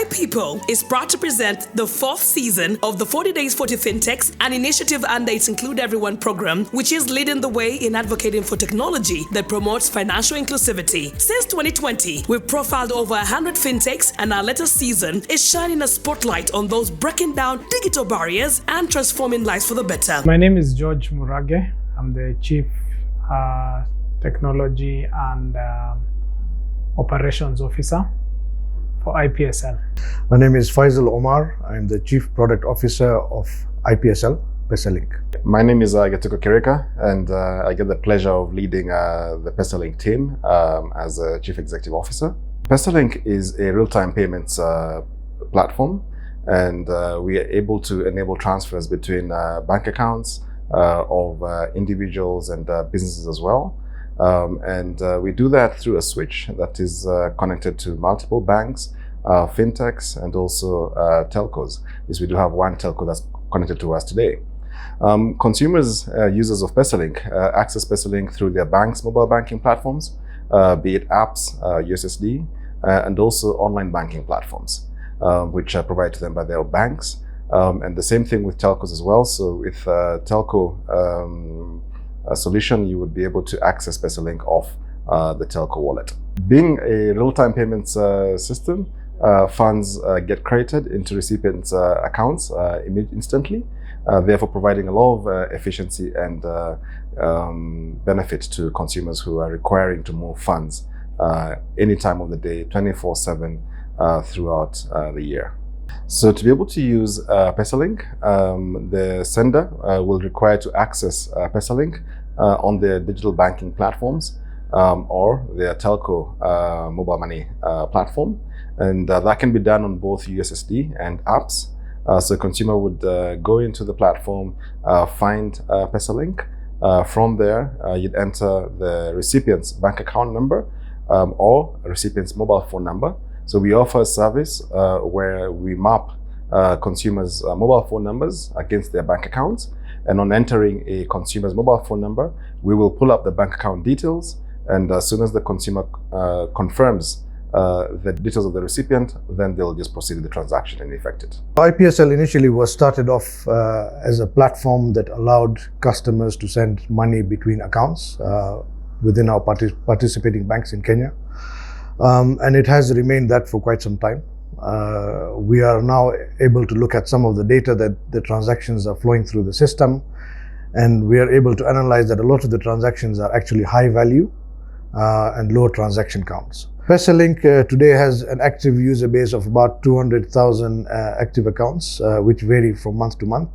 Hipipo is proud to present the 4th season of the 40 Days 40 FinTechs, an initiative under its Include Everyone program, which is leading the way in advocating for technology that promotes financial inclusivity. Since 2020, we've profiled over 100 FinTechs, and our latest season is shining a spotlight on those breaking down digital barriers and transforming lives for the better. My name is George Murage. I'm the Chief Technology and Operations Officer for IPSL. My name is Faisal Omar. I'm the Chief Product Officer of IPSL, PesaLink. My name is Gituku Kirika, and I get the pleasure of leading the PesaLink team as a Chief Executive Officer. PesaLink is a real-time payments platform, and we are able to enable transfers between bank accounts of individuals and businesses as well. We do that through a switch that is connected to multiple banks, FinTechs, and also telcos. Yes, we do have one telco that's connected to us today. Consumers, users of PesaLink, access PesaLink through their bank's mobile banking platforms, be it apps, USSD, and also online banking platforms, which are provided to them by their banks. And the same thing with telcos as well. So with telco solution, you would be able to access PesaLink off the telco wallet. Being a real-time payments system, funds get credited into recipients' accounts instantly, therefore providing a lot of efficiency and benefit to consumers who are requiring to move funds any time of the day, 24/7 throughout the year. So to be able to use PesaLink, the sender will require to access PesaLink on their digital banking platforms or their telco mobile money platform. And that can be done on both USSD and apps. So a consumer would go into the platform, find PesaLink. From there, you'd enter the recipient's bank account number or recipient's mobile phone number. So we offer a service where we map consumers' mobile phone numbers against their bank accounts. And on entering a consumer's mobile phone number, we will pull up the bank account details. And as soon as the consumer confirms the details of the recipient, then they'll just proceed with the transaction and effect it. IPSL initially was started off as a platform that allowed customers to send money between accounts within our participating banks in Kenya. And it has remained that for quite some time. We are now able to look at some of the data that the transactions are flowing through the system, and we are able to analyze that a lot of the transactions are actually high value and low transaction counts. PesaLink today has an active user base of about 200,000 active accounts, which vary from month to month.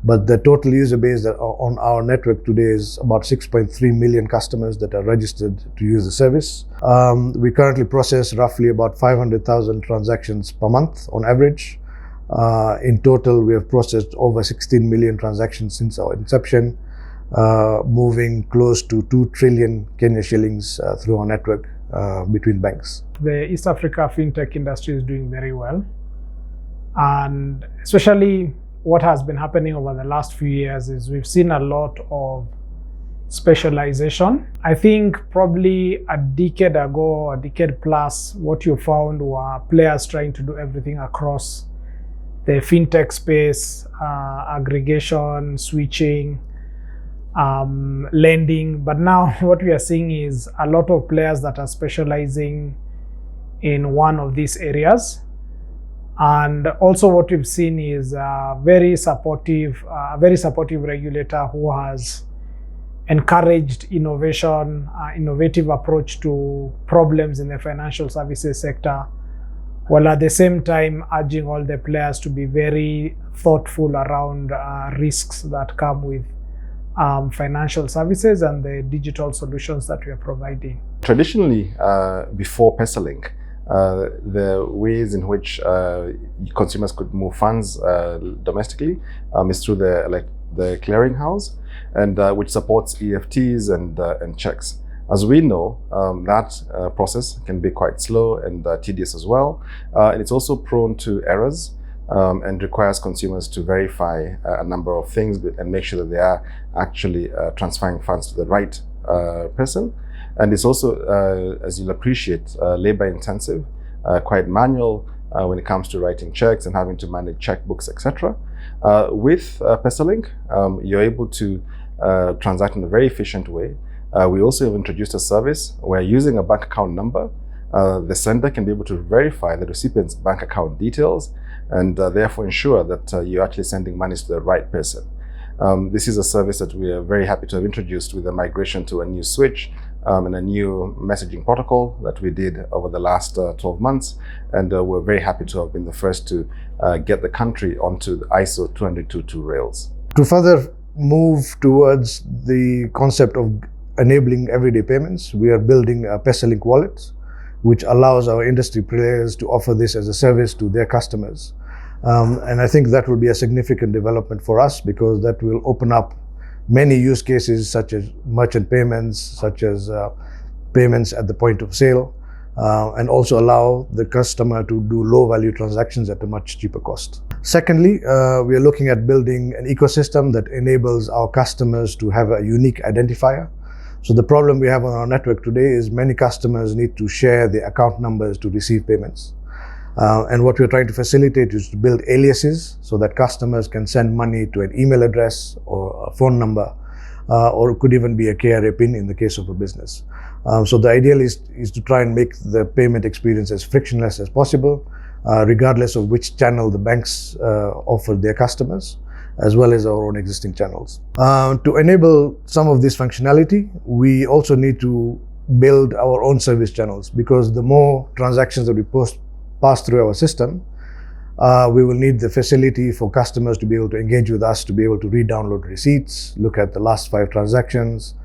But the total user base that are on our network today is about 6.3 million customers that are registered to use the service. We currently process roughly about 500,000 transactions per month on average. In total, we have processed over 16 million transactions since our inception, moving close to 2 trillion Kenya shillings through our network between banks. The East Africa fintech industry is doing very well, and especially what has been happening over the last few years is we've seen a lot of specialization. I think probably a decade ago, a decade plus, what you found were players trying to do everything across the fintech space, aggregation, switching, lending. But now what we are seeing is a lot of players that are specializing in one of these areas. And also what we've seen is a very supportive regulator who has encouraged innovation, innovative approach to problems in the financial services sector, while at the same time urging all the players to be very thoughtful around risks that come with financial services and the digital solutions that we are providing. Traditionally, before PesaLink, the ways in which consumers could move funds domestically is through the clearinghouse, and which supports EFTs and checks. As we know, that process can be quite slow and tedious as well, and it's also prone to errors and requires consumers to verify a number of things and make sure that they are actually transferring funds to the right person. And it's also, as you'll appreciate, labor intensive, quite manual, when it comes to writing checks and having to manage checkbooks, etc. With PesaLink, you're able to transact in a very efficient way. We also have introduced a service where, using a bank account number, the sender can be able to verify the recipient's bank account details and therefore ensure that you're actually sending money to the right person. This is a service that we are very happy to have introduced with the migration to a new switch and a new messaging protocol that we did over the last 12 months. And we're very happy to have been the first to get the country onto the ISO 20022 rails. To further move towards the concept of enabling everyday payments, we are building a PesaLink wallet, which allows our industry players to offer this as a service to their customers. And I think that will be a significant development for us, because that will open up many use cases such as merchant payments, such as payments at the point of sale, and also allow the customer to do low-value transactions at a much cheaper cost. Secondly, we are looking at building an ecosystem that enables our customers to have a unique identifier. So the problem we have on our network today is many customers need to share their account numbers to receive payments. And what we're trying to facilitate is to build aliases so that customers can send money to an email address or a phone number, or it could even be a KRA PIN in the case of a business. So the ideal is to try and make the payment experience as frictionless as possible, regardless of which channel the banks offer their customers, as well as our own existing channels. To enable some of this functionality, we also need to build our own service channels, because the more transactions that we pass through our system, we will need the facility for customers to be able to engage with us, to be able to re-download receipts, look at the last 5 transactions,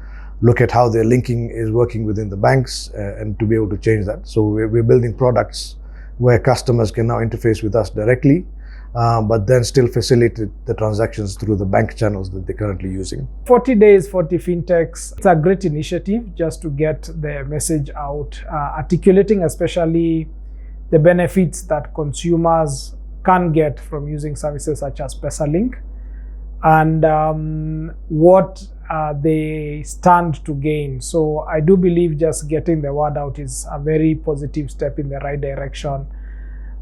look at how their linking is working within the banks, and to be able to change that. So we're building products where customers can now interface with us directly, but then still facilitate the transactions through the bank channels that they're currently using. 40 days, 40 fintechs. It's a great initiative just to get the message out, articulating especially the benefits that consumers can get from using services such as PesaLink, and what they stand to gain. So I do believe just getting the word out is a very positive step in the right direction,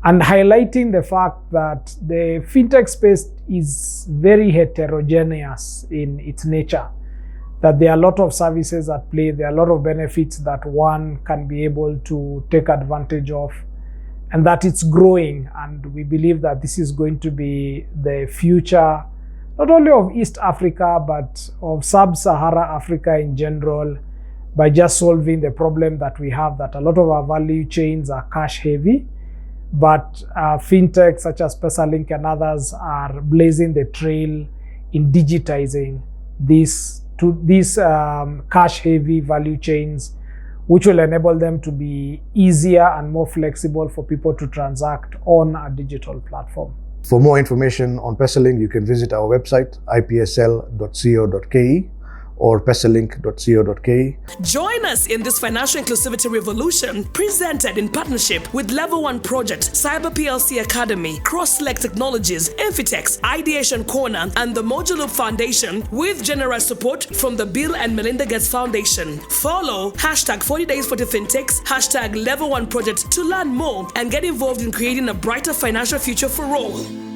and highlighting the fact that the fintech space is very heterogeneous in its nature, that there are a lot of services at play, there are a lot of benefits that one can be able to take advantage of, and that it's growing. And we believe that this is going to be the future, not only of East Africa, but of Sub-Sahara Africa in general, by just solving the problem that we have, that a lot of our value chains are cash heavy, but fintechs such as PesaLink and others are blazing the trail in digitizing these cash heavy value chains, which will enable them to be easier and more flexible for people to transact on a digital platform. For more information on PesaLink, you can visit our website, ipsl.co.ke or pesalink.co.ke. Join us in this financial inclusivity revolution, presented in partnership with Level 1 Project, Cyber PLC Academy, Cross-Select Technologies, FinTechs, Ideation Corner, and the Modular Foundation, with generous support from the Bill and Melinda Gates Foundation. Follow #40days40fintechs, #Level 1 Project to learn more and get involved in creating a brighter financial future for all.